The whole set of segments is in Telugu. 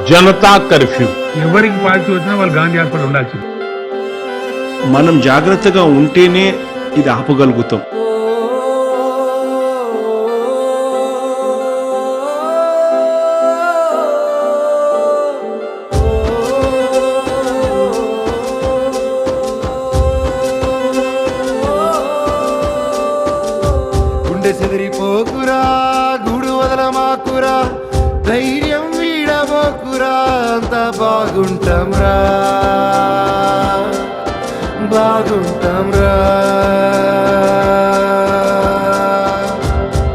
జనతా కర్ఫ్యూ. ఎవరికి పాజిటివ్ వచ్చినా వాళ్ళు గాంధీ హాస్పిటల్ ఉండాల్సింది. మనం జాగ్రత్తగా ఉంటేనే ఇది ఆపగలుగుతాం. గుండె చెదిరిపోకురా, గూడు వదలమాకురా, ధైర్యం వీడబోకురా, అంత బాగుంటాంరా, బాగుంటాంరా.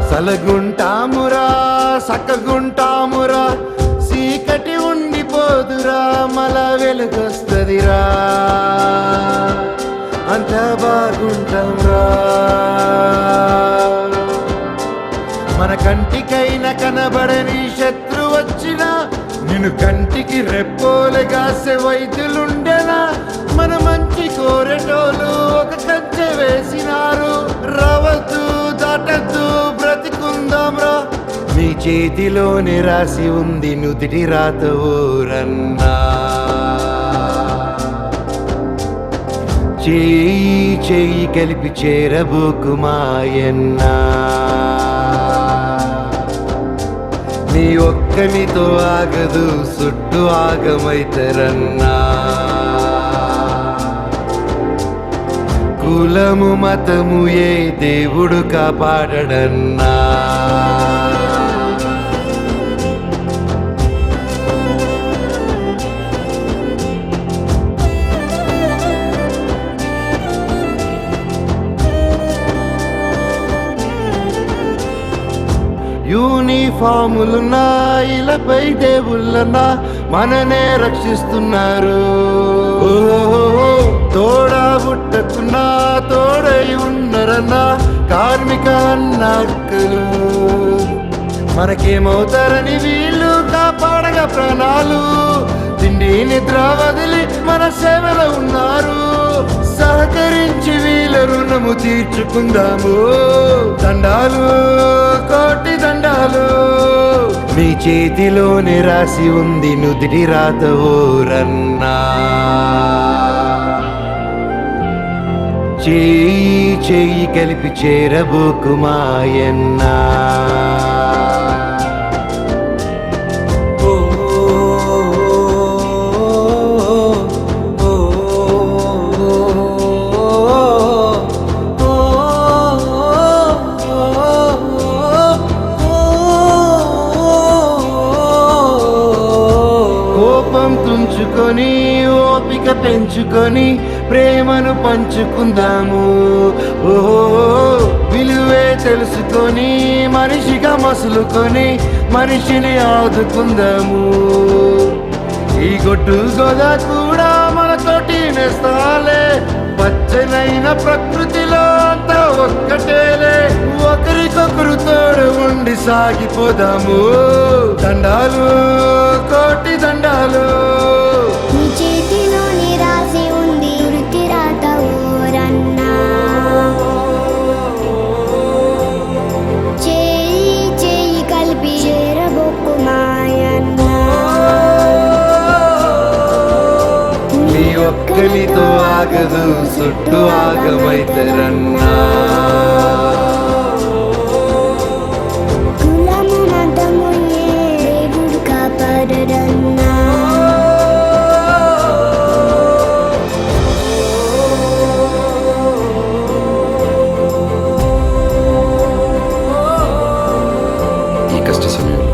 సలగుంటామురా, సక్కగుంటామురా, చీకటి ఉండిపోదురా, మల వెలుగొస్తదిరా, అంత బాగుంటాంరా. మన కంటికైనా కనబడని శత్రు వచ్చినా, నిన్ను కంటికి రెప్పోలుగాసే వైద్యులుండెనా, మన మంచి కోరెటోలు ఒక కంచె వేసినారు. రవద్దు దాటద్దు బ్రతికుందాంరా, మీ చేతిలోనే రాసి ఉంది నుదిటి రాత ఊరన్నా. చేయి చేయి కలిపి చేరబోకు మాయన్నా, నీ ఒక్కనితో ఆగదు చుట్టూ ఆగమైతరన్నా. కులము మతము ఏ దేవుడు కాపాడడన్నా. యూనిఫాములున్నా ఇలపై దేవుళ్ళన్నా మననే రక్షిస్తున్నారు. తోడా బుట్టకున్నా తోడై ఉన్నరన్నా కార్మిక అన్నక్కలు, మనకేమవుతారని వీళ్ళు కాపాడగా ప్రాణాలు, తిండి నిద్ర వదిలి మన సేవలో ఉన్నారు. సహకరించి వీళ్ళ రుణము తీర్చుకుందాము. దండాలు కోటి దండాలు, మీ చేతిలోనే రాసి ఉంది నుదిటి రాత ఊరన్నా. చేయి చేయి కలిపి చేరబోకు మాయన్నా. తుంచుకొని ఓపిక పెంచుకొని ప్రేమను పంచుకుందాము. ఓహో విలువే తెలుసుకొని మనిషిగా మసులుకొని మనిషిని ఆదుకుందాము. ఈ గొడ్డు గోద కూడా మనతోటి నేస్తాలే, పచ్చనైన ప్రకృతిలో అంతా ఒక్కటేలే, ఒకరికొకరు తోడు ఉండి సాగిపోదాము. దండాలు కోటి దండాలు, నీ చేతిలోని రాసి ఉంది వృత్తి రాత ఊరన్నా. చేయి చేయి కలిపి చేరబొక్కు మాయన్నా, నీ ఒక్కరితో ఆగదు చుట్టూ ఆగమైతరన్నా. కులము మతము ఏ దేవుడు కాపాడడన్నా. ఈ కష్ట సమయంలో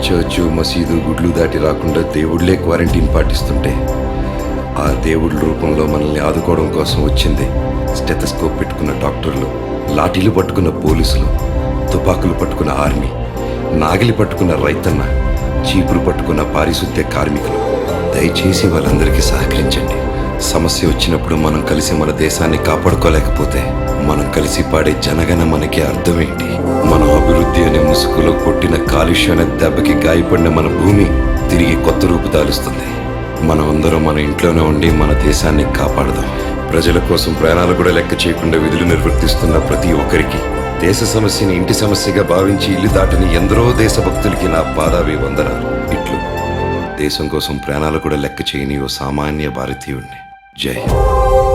చర్చు మసీదు గుడ్లు దాటి రాకుండా దేవుళ్లే క్వారంటైన్ పాటిస్తుంటే, ఆ దేవుడి రూపంలో మనల్ని ఆదుకోవడం కోసం వచ్చింది స్టెథోస్కోప్ పెట్టుకున్న డాక్టర్లు, లాఠీలు పట్టుకున్న పోలీసులు, తుపాకులు పట్టుకున్న ఆర్మీ, నాగిలి పట్టుకున్న రైతన్న, చీపురు పట్టుకున్న పారిశుద్ధ్య కార్మికులు. దయచేసి వాళ్ళందరికీ సహకరించండి. సమస్య వచ్చినప్పుడు మనం కలిసి మన దేశాన్ని కాపాడుకోలేకపోతే మనం కలిసి పాడే జనగణ మనకి అర్థమేంటి? మనం అభివృద్ధి అనే ముసుగులో కొట్టిన కాలుష్య అనే దెబ్బకి గాయపడిన మన భూమి తిరిగి కొత్త రూపు దాలుస్తుంది. మనం అందరం మన ఇంట్లోనే ఉండి మన దేశాన్ని కాపాడదాం. ప్రజల కోసం ప్రాణాలు కూడా లెక్క చేయకుండా విధులు నిర్వర్తిస్తున్న ప్రతి ఒక్కరికి, దేశ సమస్యని ఇంటి సమస్యగా భావించి ఇల్లు దాటిని ఎందరో దేశభక్తులకి నా పాదావి వందనాలు. ఇట్లు దేశం కోసం ప్రాణాలు కూడా లెక్క చేయని ఓ సామాన్య భారతీయుడిని. జై హింద్.